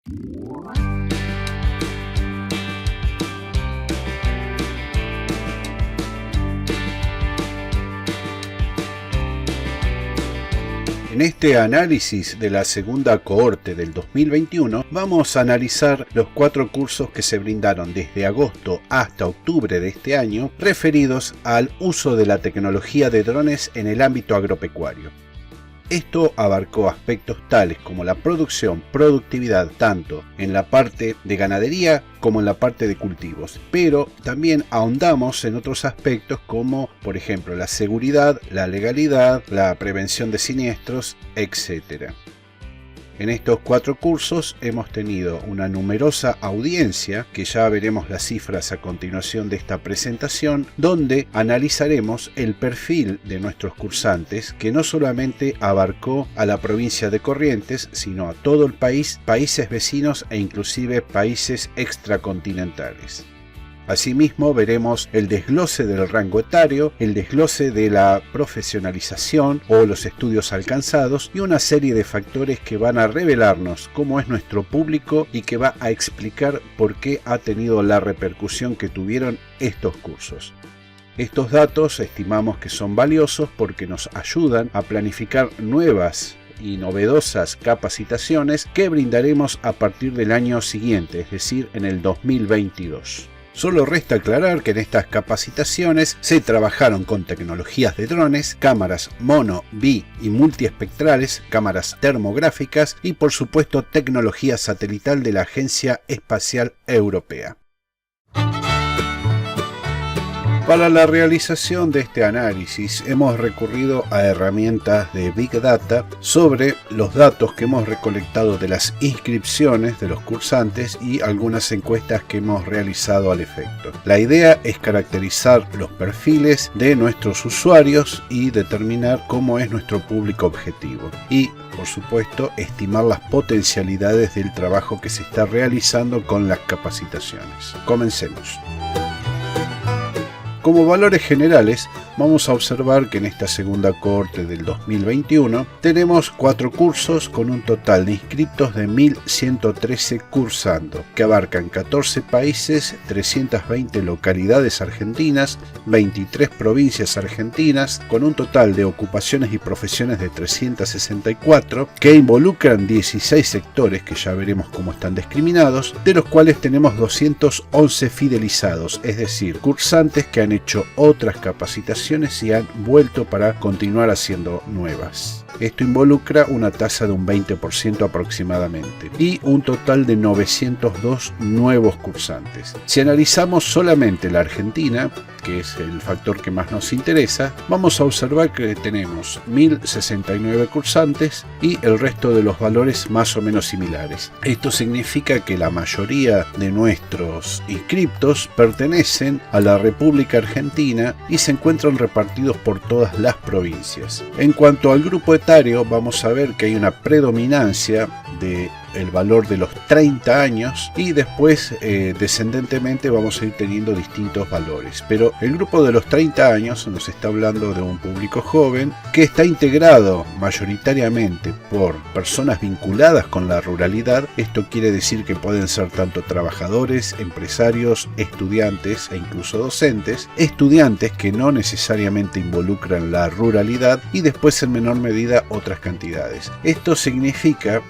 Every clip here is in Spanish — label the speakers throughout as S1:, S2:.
S1: En este análisis de la segunda cohorte del 2021 vamos a analizar los 4 cursos que se brindaron desde agosto hasta octubre de este año referidos al uso de la tecnología de drones en el ámbito agropecuario. Esto abarcó aspectos tales como la producción, productividad, tanto en la parte de ganadería como en la parte de cultivos, pero también ahondamos en otros aspectos como, por ejemplo, la seguridad, la legalidad, la prevención de siniestros, etc. En estos 4 cursos hemos tenido una numerosa audiencia, que ya veremos las cifras a continuación de esta presentación, donde analizaremos el perfil de nuestros cursantes, que no solamente abarcó a la provincia de Corrientes, sino a todo el país, países vecinos e inclusive países extracontinentales. Asimismo, veremos el desglose del rango etario, el desglose de la profesionalización o los estudios alcanzados y una serie de factores que van a revelarnos cómo es nuestro público y que va a explicar por qué ha tenido la repercusión que tuvieron estos cursos. Estos datos estimamos que son valiosos porque nos ayudan a planificar nuevas y novedosas capacitaciones que brindaremos a partir del año siguiente, es decir, en el 2022. Solo resta aclarar que en estas capacitaciones se trabajaron con tecnologías de drones, cámaras mono, bi y multiespectrales, cámaras termográficas y por supuesto tecnología satelital de la Agencia Espacial Europea. Para la realización de este análisis hemos recurrido a herramientas de Big Data sobre los datos que hemos recolectado de las inscripciones de los cursantes y algunas encuestas que hemos realizado al efecto. La idea es caracterizar los perfiles de nuestros usuarios y determinar cómo es nuestro público objetivo y, por supuesto, estimar las potencialidades del trabajo que se está realizando con las capacitaciones. Comencemos. Como valores generales, vamos a observar que en esta segunda cohorte del 2021 tenemos 4 cursos con un total de inscriptos de 1.113 cursando, que abarcan 14 países, 320 localidades argentinas, 23 provincias argentinas, con un total de ocupaciones y profesiones de 364, que involucran 16 sectores que ya veremos cómo están discriminados, de los cuales tenemos 211 fidelizados, es decir, cursantes que han hecho otras capacitaciones y han vuelto para continuar haciendo nuevas. Esto involucra una tasa de un 20% aproximadamente y un total de 902 nuevos cursantes. Si analizamos solamente la Argentina, que es el factor que más nos interesa, vamos a observar que tenemos 1.069 cursantes y el resto de los valores más o menos similares. Esto significa que la mayoría de nuestros inscriptos pertenecen a la República Argentina y se encuentran repartidos por todas las provincias. En cuanto al grupo etario, vamos a ver que hay una predominancia de el valor de los 30 años y después descendentemente vamos a ir teniendo distintos valores, pero el grupo de los 30 años nos está hablando de un público joven que está integrado mayoritariamente por personas vinculadas con la ruralidad. Esto quiere decir que pueden ser tanto trabajadores, empresarios, estudiantes e incluso docentes, estudiantes que no necesariamente involucran la ruralidad y después en menor medida otras cantidades. Esto significa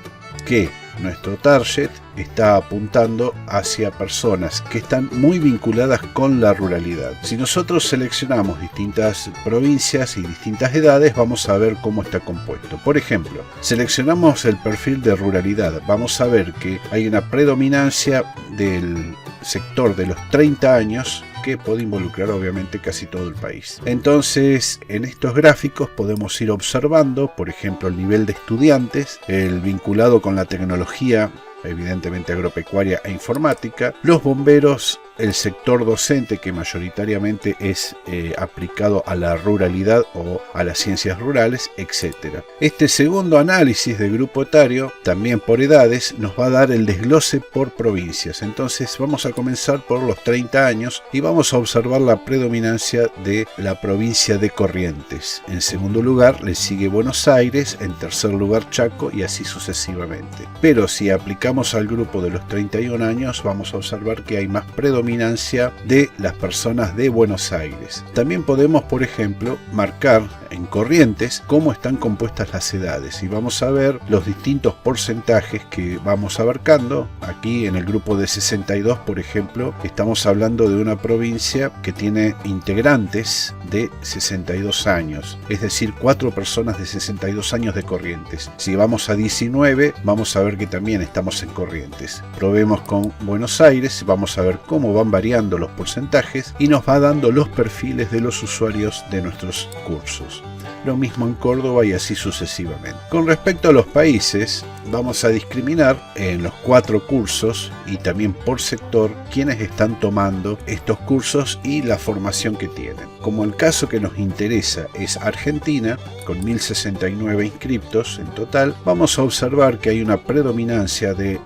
S1: que nuestro target está apuntando hacia personas que están muy vinculadas con la ruralidad. Si nosotros seleccionamos distintas provincias y distintas edades, vamos a ver cómo está compuesto. Por ejemplo, seleccionamos el perfil de ruralidad. Vamos a ver que hay una predominancia del sector de los 30 años que puede involucrar obviamente casi todo el país. Entonces, en estos gráficos podemos ir observando, por ejemplo, el nivel de estudiantes, el vinculado con la tecnología, evidentemente agropecuaria e informática, los bomberos, el sector docente que mayoritariamente es aplicado a la ruralidad o a las ciencias rurales, etc. Este segundo análisis de grupo etario, también por edades, nos va a dar el desglose por provincias. Entonces vamos a comenzar por los 30 años y vamos a observar la predominancia de la provincia de Corrientes. En segundo lugar le sigue Buenos Aires, en tercer lugar Chaco y así sucesivamente. Pero si aplicamos llegamos al grupo de los 31 años, vamos a observar que hay más predominancia de las personas de Buenos Aires. También podemos, por ejemplo, marcar en Corrientes cómo están compuestas las edades y vamos a ver los distintos porcentajes que vamos abarcando. Aquí en el grupo de 62, por ejemplo, estamos hablando de una provincia que tiene integrantes de 62 años, es decir, 4 personas de 62 años de Corrientes. Si vamos a 19, vamos a ver que también estamos en Corrientes. Probemos con Buenos Aires, vamos a ver cómo van variando los porcentajes y nos va dando los perfiles de los usuarios de nuestros cursos. Lo mismo en Córdoba y así sucesivamente. Con respecto a los países, vamos a discriminar en los 4 cursos y también por sector quienes están tomando estos cursos y la formación que tienen. Como el caso que nos interesa es Argentina, con 1069 inscriptos en total, vamos a observar que hay una predominancia del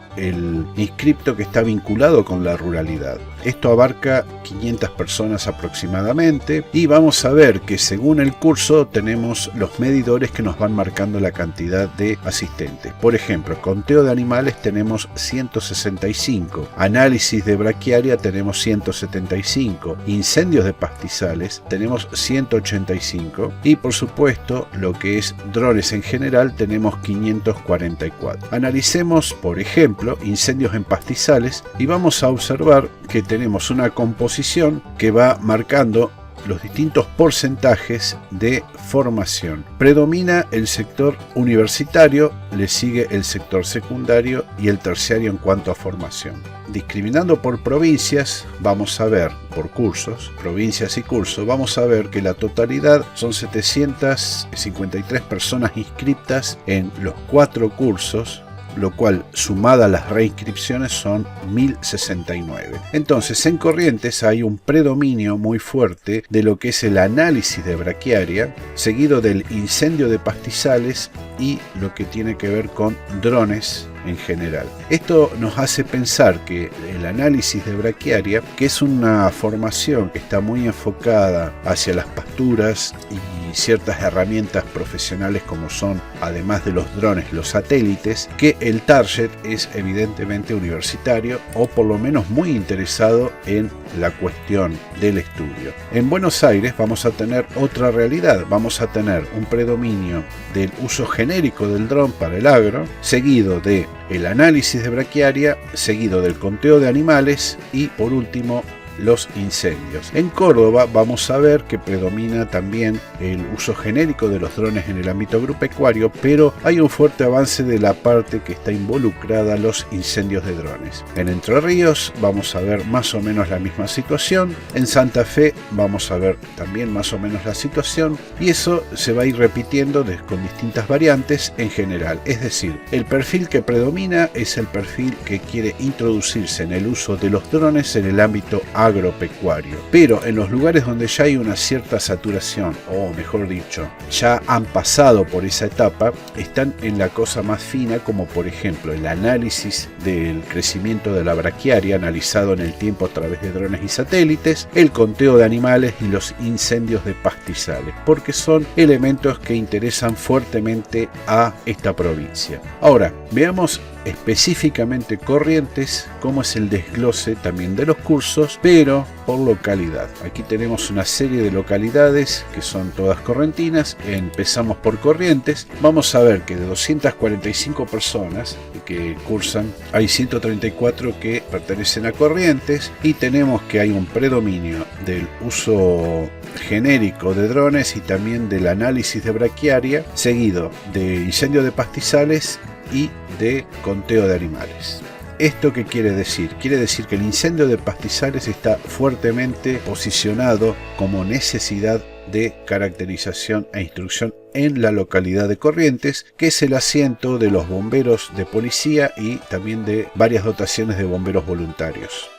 S1: inscripto que está vinculado con la ruralidad. Esto abarca 500 personas aproximadamente y vamos a ver que según el curso tenemos los medidores que nos van marcando la cantidad de asistentes. Por ejemplo, conteo de animales tenemos 165, análisis de braquiaria tenemos 175, incendios de pastizales tenemos 185 y por supuesto lo que es drones en general tenemos 544. Analicemos por ejemplo incendios en pastizales y vamos a observar que tenemos una composición que va marcando los distintos porcentajes de formación. Predomina el sector universitario, le sigue el sector secundario y el terciario en cuanto a formación. Discriminando por provincias, vamos a ver, por cursos, provincias y cursos, vamos a ver que la totalidad son 753 personas inscritas en los 4 cursos, lo cual sumada a las reinscripciones son 1069. Entonces en Corrientes hay un predominio muy fuerte de lo que es el análisis de braquiaria, seguido del incendio de pastizales y lo que tiene que ver con drones en general. Esto nos hace pensar que el análisis de braquiaria, que es una formación que está muy enfocada hacia las pasturas y ciertas herramientas profesionales como son, además de los drones, los satélites, que el target es evidentemente universitario o por lo menos muy interesado en la cuestión del estudio. En Buenos Aires vamos a tener otra realidad, vamos a tener un predominio del uso genérico del dron para el agro, seguido de el análisis de braquiaria, seguido del conteo de animales y por último los incendios. En Córdoba vamos a ver que predomina también el uso genérico de los drones en el ámbito agropecuario, pero hay un fuerte avance de la parte que está involucrada a los incendios de drones. En Entre Ríos vamos a ver más o menos la misma situación, en Santa Fe vamos a ver también más o menos la situación y eso se va a ir repitiendo con distintas variantes en general, es decir, el perfil que predomina es el perfil que quiere introducirse en el uso de los drones en el ámbito agropecuario, pero en los lugares donde ya hay una cierta saturación, o mejor dicho, ya han pasado por esa etapa, están en la cosa más fina, como por ejemplo el análisis del crecimiento de la braquiaria analizado en el tiempo a través de drones y satélites, el conteo de animales y los incendios de pastizales, porque son elementos que interesan fuertemente a esta provincia. Ahora, veamos específicamente Corrientes, cómo es el desglose también de los cursos, pero por localidad. Aquí tenemos una serie de localidades que son todas correntinas. Empezamos por Corrientes. Vamos a ver que de 245 personas que cursan, hay 134 que pertenecen a Corrientes y tenemos que hay un predominio del uso genérico de drones y también del análisis de braquiaria, seguido de incendio de pastizales y de conteo de animales. ¿Esto qué quiere decir? Quiere decir que el incendio de pastizales está fuertemente posicionado como necesidad de caracterización e instrucción en la localidad de Corrientes, que es el asiento de los bomberos de policía y también de varias dotaciones de bomberos voluntarios.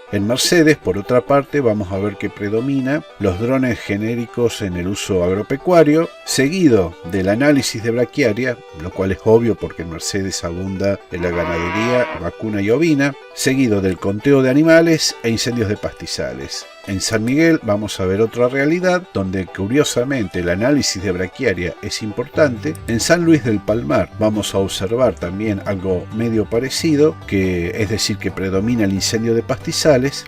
S1: En Mercedes, por otra parte, vamos a ver que predomina los drones genéricos en el uso agropecuario, seguido del análisis de braquiaria, lo cual es obvio porque en Mercedes abunda en la ganadería vacuna y ovina, seguido del conteo de animales e incendios de pastizales. En San Miguel vamos a ver otra realidad donde curiosamente el análisis de braquiaria es importante. En San Luis del Palmar vamos a observar también algo medio parecido, que es decir que predomina el incendio de pastizales.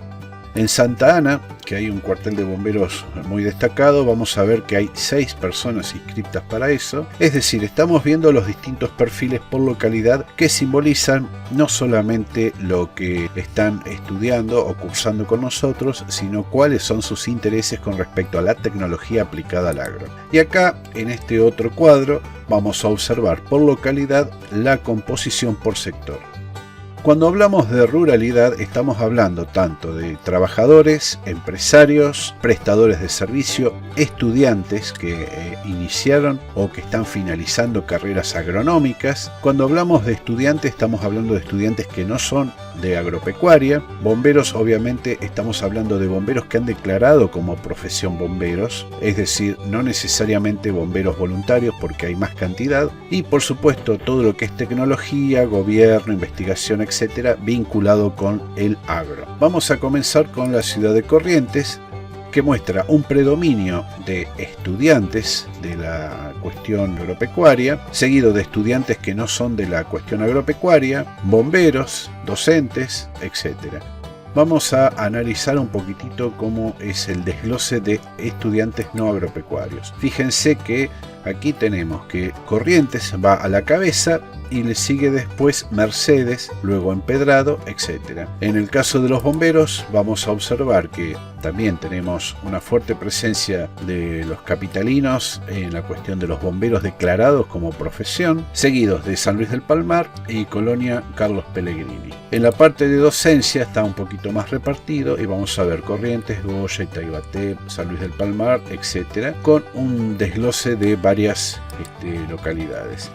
S1: En Santa Ana, que hay un cuartel de bomberos muy destacado, vamos a ver que hay 6 personas inscritas para eso. Es decir, estamos viendo los distintos perfiles por localidad que simbolizan no solamente lo que están estudiando o cursando con nosotros, sino cuáles son sus intereses con respecto a la tecnología aplicada al agro. Y acá, en este otro cuadro, vamos a observar por localidad la composición por sector. Cuando hablamos de ruralidad estamos hablando tanto de trabajadores, empresarios, prestadores de servicio, estudiantes que iniciaron o que están finalizando carreras agronómicas. Cuando hablamos de estudiantes estamos hablando de estudiantes que no son de agropecuaria. Bomberos, obviamente estamos hablando de bomberos que han declarado como profesión bomberos, es decir, no necesariamente bomberos voluntarios porque hay más cantidad. Y por supuesto todo lo que es tecnología, gobierno, investigación, etcétera, vinculado con el agro. Vamos a comenzar con la ciudad de Corrientes, que muestra un predominio de estudiantes de la cuestión agropecuaria, seguido de estudiantes que no son de la cuestión agropecuaria, bomberos, docentes, etcétera. Vamos a analizar un poquitito cómo es el desglose de estudiantes no agropecuarios. Fíjense que aquí tenemos que Corrientes va a la cabeza y le sigue después Mercedes, luego Empedrado, etc. En el caso de los bomberos vamos a observar que también tenemos una fuerte presencia de los capitalinos en la cuestión de los bomberos declarados como profesión, seguidos de San Luis del Palmar y Colonia Carlos Pellegrini. En la parte de docencia está un poquito más repartido y vamos a ver Corrientes, Goya, Itaiguaté, San Luis del Palmar, etc. con un desglose de varias localidades.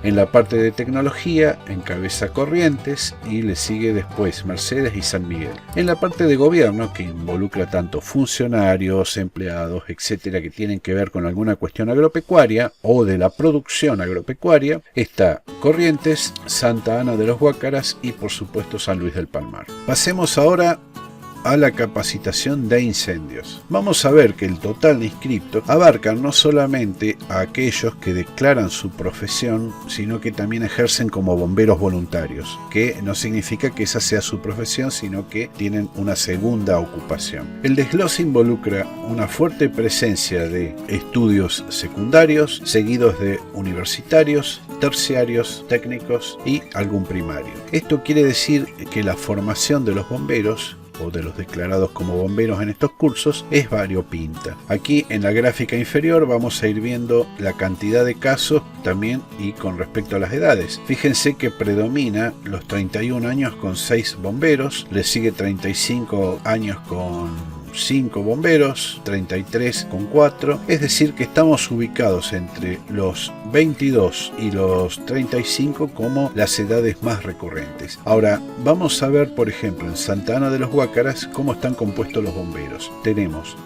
S1: En la parte de tecnología encabeza Corrientes y le sigue después Mercedes y San Miguel. En la parte de gobierno, que involucra tanto funcionarios, empleados, etcétera, que tienen que ver con alguna cuestión agropecuaria o de la producción agropecuaria, está Corrientes, Santa Ana de los Guácaras y por supuesto San Luis del Palmar. Pasemos ahora a la capacitación de incendios. Vamos a ver que el total de inscriptos abarca no solamente a aquellos que declaran su profesión, sino que también ejercen como bomberos voluntarios, que no significa que esa sea su profesión, sino que tienen una segunda ocupación. El desglose involucra una fuerte presencia de estudios secundarios, seguidos de universitarios, terciarios, técnicos y algún primario. Esto quiere decir que la formación de los bomberos o de los declarados como bomberos en estos cursos es variopinta. Aquí en la gráfica inferior vamos a ir viendo la cantidad de casos también y con respecto a las edades. Fíjense que predomina los 31 años con 6 bomberos, le sigue 35 años con 5 bomberos, 33 con 4, es decir que estamos ubicados entre los 22 y los 35 como las edades más recurrentes. Ahora vamos a ver por ejemplo en Santa Ana de los Guácaras cómo están compuestos los bomberos. Tenemos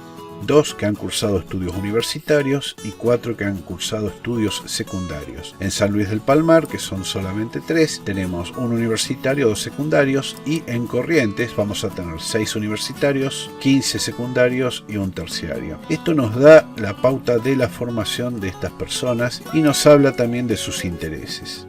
S1: 2 que han cursado estudios universitarios y 4 que han cursado estudios secundarios. En San Luis del Palmar, que son solamente 3, tenemos un universitario, 2 secundarios, y en Corrientes vamos a tener 6 universitarios, 15 secundarios y un terciario. Esto nos da la pauta de la formación de estas personas y nos habla también de sus intereses.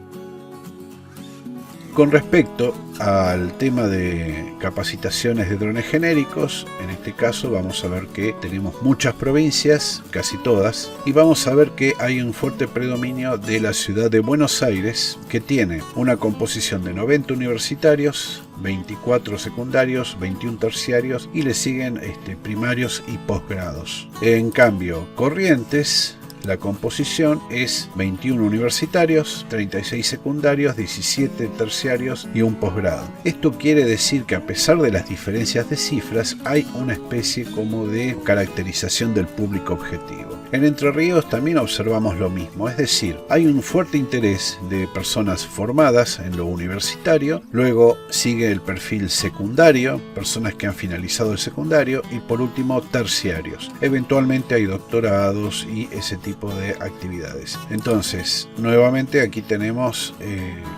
S1: Con respecto al tema de capacitaciones de drones genéricos, en este caso vamos a ver que tenemos muchas provincias, casi todas, y vamos a ver que hay un fuerte predominio de la ciudad de Buenos Aires, que tiene una composición de 90 universitarios, 24 secundarios, 21 terciarios y le siguen primarios y posgrados. En cambio, Corrientes, la composición es 21 universitarios, 36 secundarios, 17 terciarios y un posgrado. Esto quiere decir que a pesar de las diferencias de cifras, hay una especie como de caracterización del público objetivo. En Entre Ríos también observamos lo mismo, es decir, hay un fuerte interés de personas formadas en lo universitario, luego sigue el perfil secundario, personas que han finalizado el secundario y por último terciarios. Eventualmente hay doctorados y ese tipo tipo de actividades. Entonces, nuevamente aquí tenemos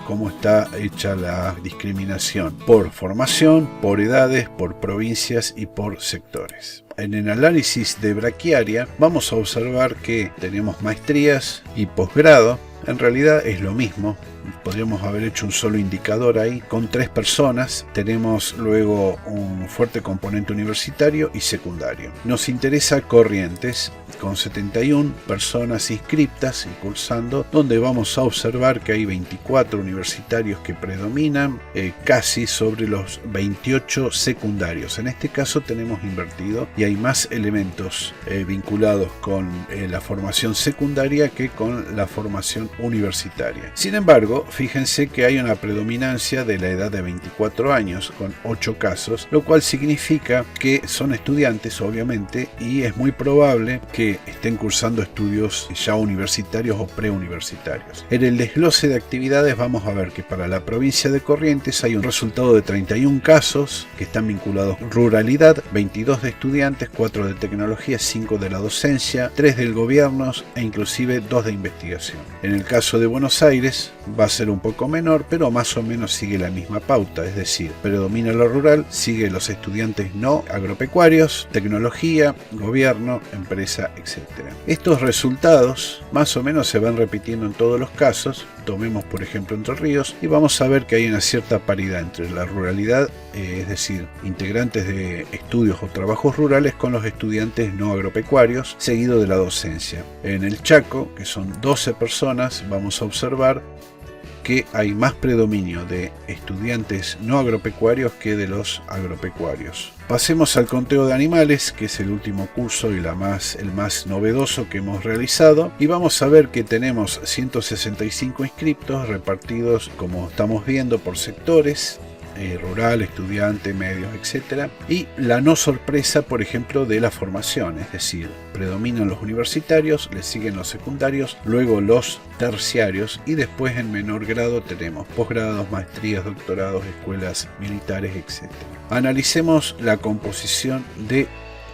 S1: cómo está hecha la discriminación por formación, por edades, por provincias y por sectores. En el análisis de braquiaria vamos a observar que tenemos maestrías y posgrado. En realidad es lo mismo. Podríamos haber hecho un solo indicador ahí con 3 personas. Tenemos luego un fuerte componente universitario y secundario. Nos interesa Corrientes, con 71 personas inscriptas y cursando, donde vamos a observar que hay 24 universitarios que predominan, casi sobre los 28 secundarios. En este caso tenemos invertido y hay más elementos vinculados con la formación secundaria que con la formación universitaria. Sin embargo, fíjense que hay una predominancia de la edad de 24 años con 8 casos, lo cual significa que son estudiantes, obviamente, y es muy probable que estén cursando estudios ya universitarios o preuniversitarios. En el desglose de actividades vamos a ver que para la provincia de Corrientes hay un resultado de 31 casos que están vinculados a ruralidad, 22 de estudiantes, 4 de tecnología, 5 de la docencia, 3 del gobierno e inclusive 2 de investigación. En el caso de Buenos Aires va a ser un poco menor, pero más o menos sigue la misma pauta, es decir, predomina lo rural, sigue los estudiantes no agropecuarios, tecnología, gobierno, empresa, etc. Estos resultados más o menos se van repitiendo en todos los casos. Tomemos por ejemplo Entre Ríos y vamos a ver que hay una cierta paridad entre la ruralidad, es decir, integrantes de estudios o trabajos rurales con los estudiantes no agropecuarios, seguido de la docencia. En el Chaco, que son 12 personas, vamos a observar que hay más predominio de estudiantes no agropecuarios que de los agropecuarios. Pasemos al conteo de animales, que es el último curso y el más novedoso que hemos realizado, y vamos a ver que tenemos 165 inscriptos repartidos, como estamos viendo, por sectores: rural, estudiante, medios, etc. Y la no sorpresa, por ejemplo, de la formación, es decir, predominan los universitarios, le siguen los secundarios, luego los terciarios y después en menor grado tenemos posgrados, maestrías, doctorados, escuelas militares, etc. Analicemos la composición de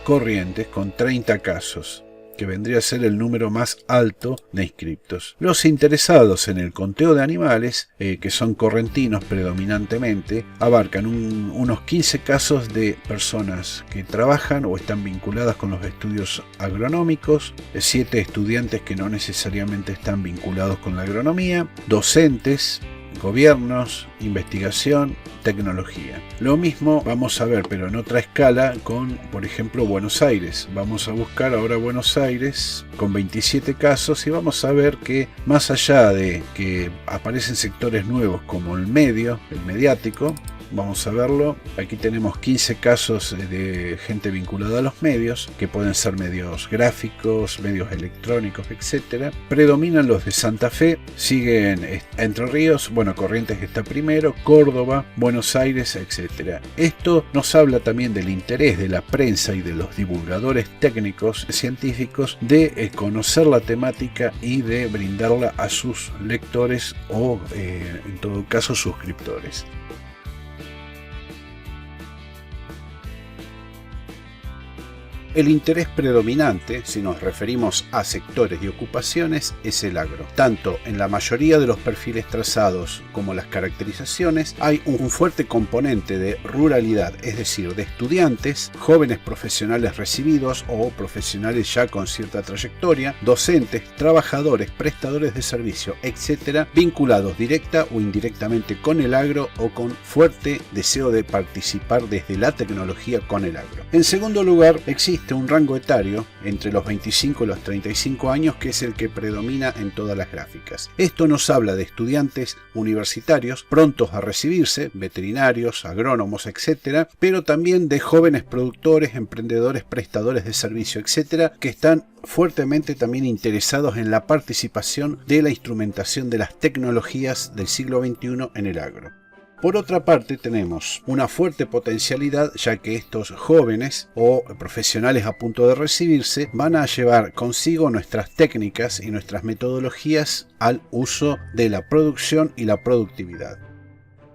S1: Corrientes con 30 casos, que vendría a ser el número más alto de inscriptos. Los interesados en el conteo de animales, que son correntinos predominantemente, abarcan unos 15 casos de personas que trabajan o están vinculadas con los estudios agronómicos, 7 estudiantes que no necesariamente están vinculados con la agronomía, docentes, gobiernos, investigación, tecnología. Lo mismo vamos a ver, pero en otra escala, con, por ejemplo, Buenos Aires. Vamos a buscar ahora Buenos Aires con 27 casos y vamos a ver que más allá de que aparecen sectores nuevos como el medio, el mediático, vamos a verlo. Aquí tenemos 15 casos de gente vinculada a los medios, que pueden ser medios gráficos, medios electrónicos, etc. Predominan los de Santa Fe, siguen Entre Ríos, bueno, Corrientes está primero, Córdoba, Buenos Aires, etc. Esto nos habla también del interés de la prensa y de los divulgadores técnicos científicos de conocer la temática y de brindarla a sus lectores o, en todo caso, suscriptores. El interés predominante, si nos referimos a sectores y ocupaciones, es el agro. Tanto en la mayoría de los perfiles trazados como las caracterizaciones, hay un fuerte componente de ruralidad, es decir, de estudiantes, jóvenes profesionales recibidos o profesionales ya con cierta trayectoria, docentes, trabajadores, prestadores de servicio, etc., vinculados directa o indirectamente con el agro o con fuerte deseo de participar desde la tecnología con el agro. En segundo lugar, existe un rango etario entre los 25 y los 35 años que es el que predomina en todas las gráficas. Esto nos habla de estudiantes universitarios prontos a recibirse, veterinarios, agrónomos, etc., pero también de jóvenes productores, emprendedores, prestadores de servicio, etc., que están fuertemente también interesados en la participación de la instrumentación de las tecnologías del siglo XXI en el agro. Por otra parte, tenemos una fuerte potencialidad, ya que estos jóvenes o profesionales a punto de recibirse van a llevar consigo nuestras técnicas y nuestras metodologías al uso de la producción y la productividad.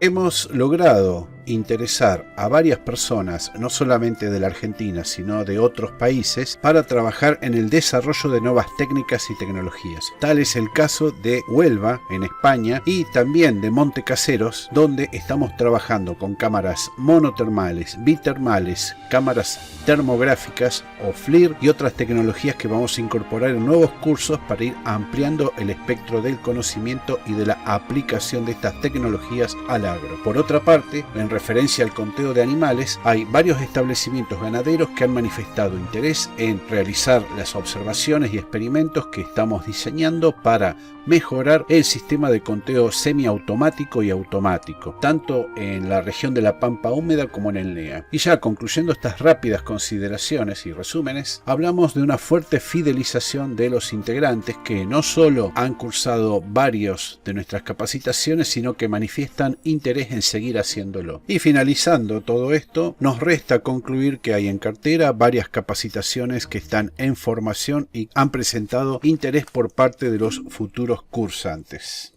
S1: Hemos logrado interesar a varias personas, no solamente de la Argentina, sino de otros países, para trabajar en el desarrollo de nuevas técnicas y tecnologías. Tal es el caso de Huelva, en España, y también de Montecaseros, donde estamos trabajando con cámaras monotermales, bitermales, cámaras termográficas o FLIR y otras tecnologías que vamos a incorporar en nuevos cursos para ir ampliando el espectro del conocimiento y de la aplicación de estas tecnologías al agro. Por otra parte, en referencia al conteo de animales, hay varios establecimientos ganaderos que han manifestado interés en realizar las observaciones y experimentos que estamos diseñando para mejorar el sistema de conteo semiautomático y automático, tanto en la región de la Pampa Húmeda como en el NEA. Y ya concluyendo estas rápidas consideraciones y resúmenes, hablamos de una fuerte fidelización de los integrantes que no solo han cursado varios de nuestras capacitaciones, sino que manifiestan interés en seguir haciéndolo. Y finalizando todo esto, nos resta concluir que hay en cartera varias capacitaciones que están en formación y han presentado interés por parte de los futuros cursantes.